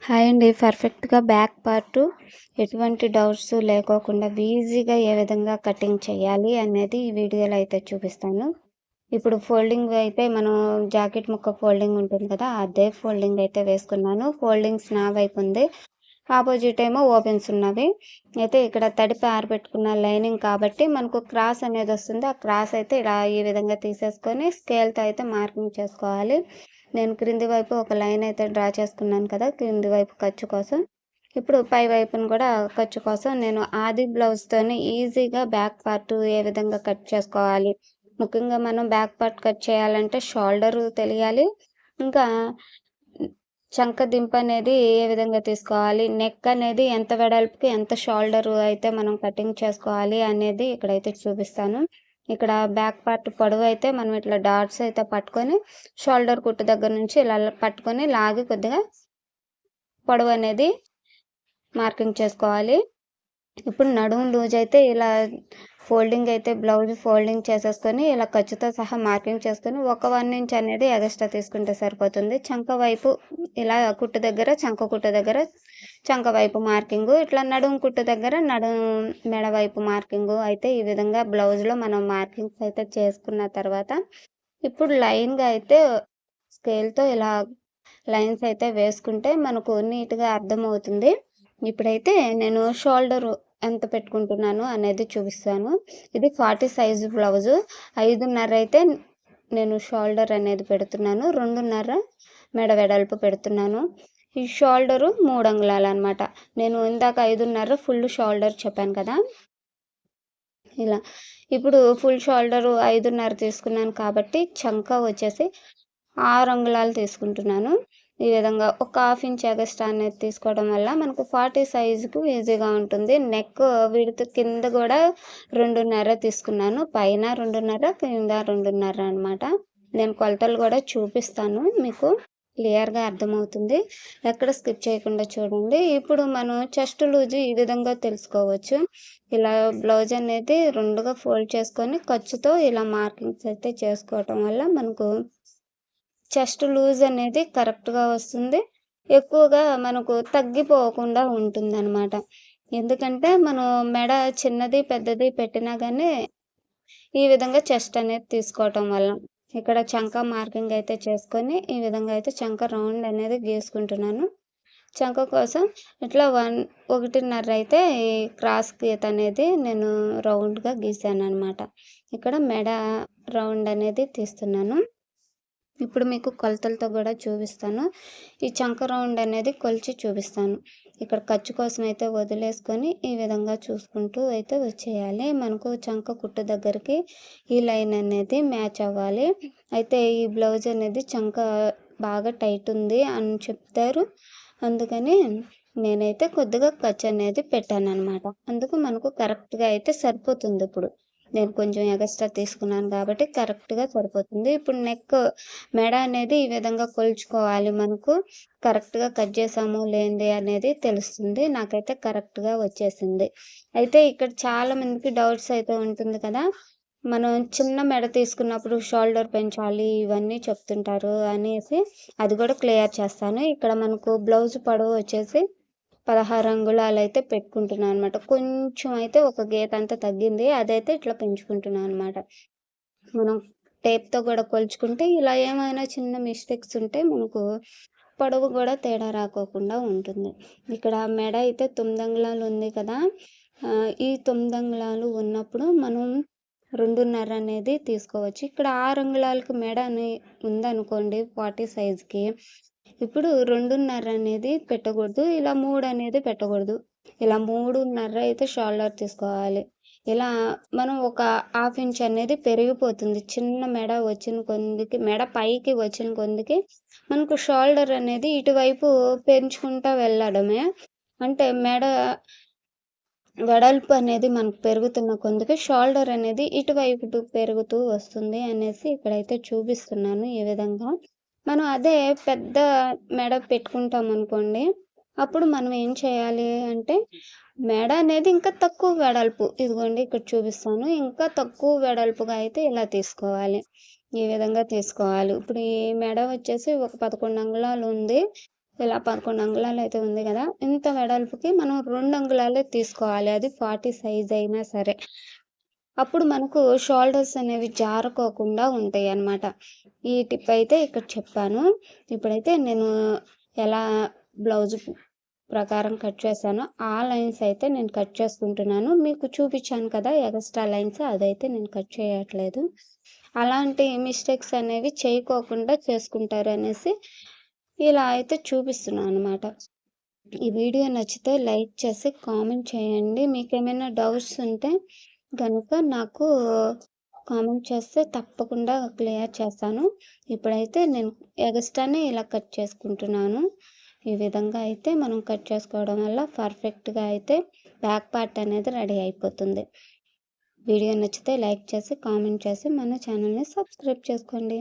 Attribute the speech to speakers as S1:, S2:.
S1: Hi అండి. పర్ఫెక్ట్‌గా back part ఎటువంటి డౌట్స్ లేకోకుండా ఈజీగా ఏ విధంగా కటింగ్ చేయాలి అనేది ఈ వీడియోలో అయితే చూపిస్తాను. ఇప్పుడు ఫోల్డింగ్ అయితే మనం జాకెట్ ముక్క ఫోల్డింగ్ ఉంటుంది కదా! అదే ఫోల్డింగ్ అయితే వేసుకున్నాను. ఫోల్డింగ్స్ నా వైపు ఉంది. ఆపోజిట్ ఏమో ఓపెన్స్ ఉన్నవి. అయితే ఇక్కడ తడిపి ఆరబెట్టుకున్న లైనింగ్ కాబట్టి మనకు క్రాస్ అనేది వస్తుంది. ఆ క్రాస్ అయితే ఇలా ఈ విధంగా తీసేసుకొని స్కేల్‌తో అయితే మార్కింగ్ చేసుకోవాలి. నేను క్రింది వైపు ఒక లైన్ అయితే డ్రా చేసుకున్నాను కదా! క్రింది వైపు ఖర్చు కోసం. ఇప్పుడు పై వైపున కూడా ఖర్చు కోసం నేను ఆది బ్లౌజ్‌తోని ఈజీగా బ్యాక్ పార్ట్ ఏ విధంగా కట్ చేసుకోవాలి. ముఖ్యంగా మనం బ్యాక్ పార్ట్ కట్ చేయాలంటే షోల్డరు తెలియాలి. ఇంకా చంక దింపు అనేది ఏ విధంగా తీసుకోవాలి, నెక్ అనేది ఎంత వెడల్పుకి ఎంత షోల్డరు అయితే మనం కటింగ్ చేసుకోవాలి అనేది ఇక్కడైతే చూపిస్తాను. ఇక్కడ బ్యాక్ పార్ట్ పొడవు అయితే మనం ఇట్లా డాట్స్ అయితే పట్టుకొని షోల్డర్ కుట్టు దగ్గర నుంచి ఇలా పట్టుకొని లాగి కొద్దిగా పొడవు అనేది మార్కింగ్ చేసుకోవాలి. ఇప్పుడు నడుము లూజ్ అయితే ఇలా ఫోల్డింగ్ అయితే బ్లౌజ్ ఫోల్డింగ్ చేసేసుకొని ఇలా ఖర్చుతో సహా మార్కింగ్ చేసుకొని ఒక 1 ఇంచ్ అనేది ఎక్స్ట్రా తీసుకుంటే సరిపోతుంది. చంక వైపు ఇలా కుట్టు దగ్గర చంక కుట్టు దగ్గర చంక వైపు మార్కింగు, ఇట్లా నడుము కుట్టు దగ్గర మెడ వైపు మార్కింగు అయితే ఈ విధంగా బ్లౌజ్లో మనం మార్కింగ్స్ అయితే చేసుకున్న తర్వాత ఇప్పుడు లైన్గా అయితే స్కేల్తో ఇలా లైన్స్ అయితే వేసుకుంటే మనకు నీట్గా అర్థమవుతుంది. ఇప్పుడైతే నేను షోల్డరు ఎంత పెట్టుకుంటున్నాను అనేది చూపిస్తాను. ఇది 40 సైజు బ్లౌజు. 5.5 అయితే నేను షోల్డర్ అనేది పెడుతున్నాను. 2.5 మెడ వెడల్పు పెడుతున్నాను. ఈ షోల్డరు 3 అంగుళాలనమాట. నేను ఇందాక 5.5 ఫుల్ షోల్డర్ చెప్పాను కదా! ఇలా. ఇప్పుడు ఫుల్ షోల్డరు 5.5 తీసుకున్నాను కాబట్టి చంక వచ్చేసి 6 అంగుళాలు తీసుకుంటున్నాను. ఈ విధంగా ఒక హాఫ్ ఇంచ్ ఎగస్ట్రా అనేది తీసుకోవడం వల్ల మనకు 40 సైజుకు ఈజీగా ఉంటుంది. నెక్ విడ్త్ కింద కూడా 2.5 తీసుకున్నాను. పైన 2.5 కింద 2.5 అనమాట. నేను కొలతలు కూడా చూపిస్తాను మీకు. క్లియర్‌గా అర్థమవుతుంది. ఎక్కడ స్కిప్ చేయకుండా చూడండి. ఇప్పుడు మనం చెస్ట్ లూజ్ ఈ విధంగా తెలుసుకోవచ్చు. ఇలా బ్లౌజ్ అనేది 2గా ఫోల్డ్ చేసుకొని ఖర్చుతో ఇలా మార్కింగ్స్ అయితే చేసుకోవటం వల్ల మనకు చెస్ట్ లూజ్ అనేది కరెక్ట్‌గా వస్తుంది. ఎక్కువగా మనకు తగ్గిపోకుండా ఉంటుందనమాట. ఎందుకంటే మనం మెడ చిన్నది, పెద్దది పెట్టినా గానీ ఈ విధంగా చెస్ట్ అనేది తీసుకోవటం వల్ల. ఇక్కడ చంక మార్కింగ్ అయితే చేసుకొని ఈ విధంగా అయితే చంక రౌండ్ అనేది గీసుకుంటున్నాను. చంక కోసం ఇట్లా 1.5 అయితే ఈ క్రాస్ గీత అనేది నేను రౌండ్‌గా గీసాననమాట. ఇక్కడ మెడ రౌండ్ అనేది తీస్తున్నాను. ఇప్పుడు మీకు కొలతలతో కూడా చూపిస్తాను. ఈ చంక రౌండ్ అనేది కొలిచి చూపిస్తాను. ఇక్కడ ఖర్చు కోసం అయితే వదిలేసుకొని ఈ విధంగా చూసుకుంటూ అయితే వచ్చేయాలి. మనకు చంక కుట్టు దగ్గరికి ఈ లైన్ అనేది మ్యాచ్ అవ్వాలి. అయితే ఈ బ్లౌజ్ అనేది చంక బాగా టైట్ ఉంది అని చెప్తారు. అందుకని నేనైతే కొద్దిగా ఖర్చు అనేది పెట్టాననమాట. అందుకు మనకు కరెక్ట్‌గా అయితే సరిపోతుంది ఇప్పుడు. నేను కొంచెం ఎగస్ట్రా తీసుకున్నాను కాబట్టి కరెక్ట్‌గా సరిపోతుంది. ఇప్పుడు మెడ అనేది ఈ విధంగా కొలుచుకోవాలి మనకు. కరెక్ట్‌గా కట్ చేసామో లేంది అనేది తెలుస్తుంది. నాకైతే కరెక్ట్‌గా వచ్చేసింది. అయితే ఇక్కడ చాలామందికి డౌట్స్ అయితే ఉంటుంది కదా! మనం చిన్న మెడ తీసుకున్నప్పుడు షోల్డర్ పెంచాలి ఇవన్నీ చెప్తుంటారు అనేసి అది కూడా క్లియర్ చేస్తాను. ఇక్కడ మనకు బ్లౌజ్ పొడవు వచ్చేసి 16 అంగుళాలైతే పెట్టుకుంటున్నాను అనమాట. కొంచెం అయితే ఒక గీత అంతా తగ్గింది. అదైతే ఇట్లా పెంచుకుంటున్నాను అనమాట. మనం టేప్‌తో కూడా కొలుచుకుంటే ఇలా ఏమైనా చిన్న మిస్టేక్స్ ఉంటే మనకు పొడవు కూడా తేడా రాకోకుండా ఉంటుంది. ఇక్కడ మెడ అయితే 9 అంగుళాలు ఉంది కదా! ఈ 9 అంగుళాలు ఉన్నప్పుడు మనం 2.5 అనేది తీసుకోవచ్చు. ఇక్కడ 6 అంగుళాలకు మెడ అని ఉందనుకోండి 40 సైజ్‌కి. ఇప్పుడు 2.5 అనేది పెట్టకూడదు. ఇలా 3 అనేది పెట్టకూడదు. ఇలా 3.5 అయితే షోల్డర్ తీసుకోవాలి. ఇలా మనం ఒక హాఫ్ ఇంచ్ అనేది పెరిగిపోతుంది. చిన్న మెడ వచ్చిన కొందికి మెడ పైకి వచ్చిన కొందికి మనకు షోల్డర్ అనేది ఇటువైపు పెంచుకుంటా వెళ్ళడమే. అంటే మెడ వెడల్పు అనేది మనకు పెరుగుతున్న కొందికి షోల్డర్ అనేది ఇటువైపు పెరుగుతూ వస్తుంది అనేసి ఇక్కడైతే చూపిస్తున్నాను ఈ విధంగా. మనం అదే పెద్ద మెడ పెట్టుకుంటామనుకోండి, అప్పుడు మనం ఏం చేయాలి అంటే, మెడ అనేది ఇంకా తక్కువ వెడల్పు ఇదిగోండి ఇక్కడ చూపిస్తాను. ఇంకా తక్కువ వెడల్పుగా అయితే ఇలా తీసుకోవాలి. ఈ విధంగా తీసుకోవాలి. ఇప్పుడు ఈ మెడ వచ్చేసి ఒక 11 అంగుళాలు ఉంది. ఇలా 11 అంగుళాలు అయితే ఉంది కదా! ఇంత వెడల్పుకి మనం 2 అంగుళాలే తీసుకోవాలి. అది 40 సైజ్ అయినా సరే. అప్పుడు మనకు షోల్డర్స్ అనేవి జారుకోకుండా ఉంటాయన్నమాట. ఈ టిప్ అయితే ఇక్కడ చెప్పాను. ఇప్పుడైతే నేను ఎలా బ్లౌజ్ ప్రకారం కట్ చేశానో, ఆ లైన్స్ అయితే నేను కట్ చేసుకుంటున్నాను. మీకు చూపించాను కదా! ఎక్స్‌ట్రా లైన్స్ అదైతే నేను కట్ చేయట్లేదు. అలాంటి మిస్టేక్స్ అనేవి చేయకోకుండా చేసుకుంటారు అనేసి ఇలా అయితే చూపిస్తున్నాను అనమాట. ఈ వీడియో నచ్చితే లైక్ చేసి కామెంట్ చేయండి. మీకేమైనా డౌట్స్ ఉంటే గనుక నాకు కామెంట్ చేస్తే తప్పకుండా క్లియర్ చేస్తాను. ఇప్పుడైతే నేను ఎగస్ట్రానే ఇలా కట్ చేసుకుంటున్నాను. ఈ విధంగా అయితే మనం కట్ చేసుకోవడం వల్ల పర్ఫెక్ట్‌గా అయితే బ్యాక్ పార్ట్ అనేది రెడీ అయిపోతుంది. వీడియో నచ్చితే లైక్ చేసి, కామెంట్ చేసి మన ఛానల్‌ని సబ్స్క్రైబ్ చేసుకోండి.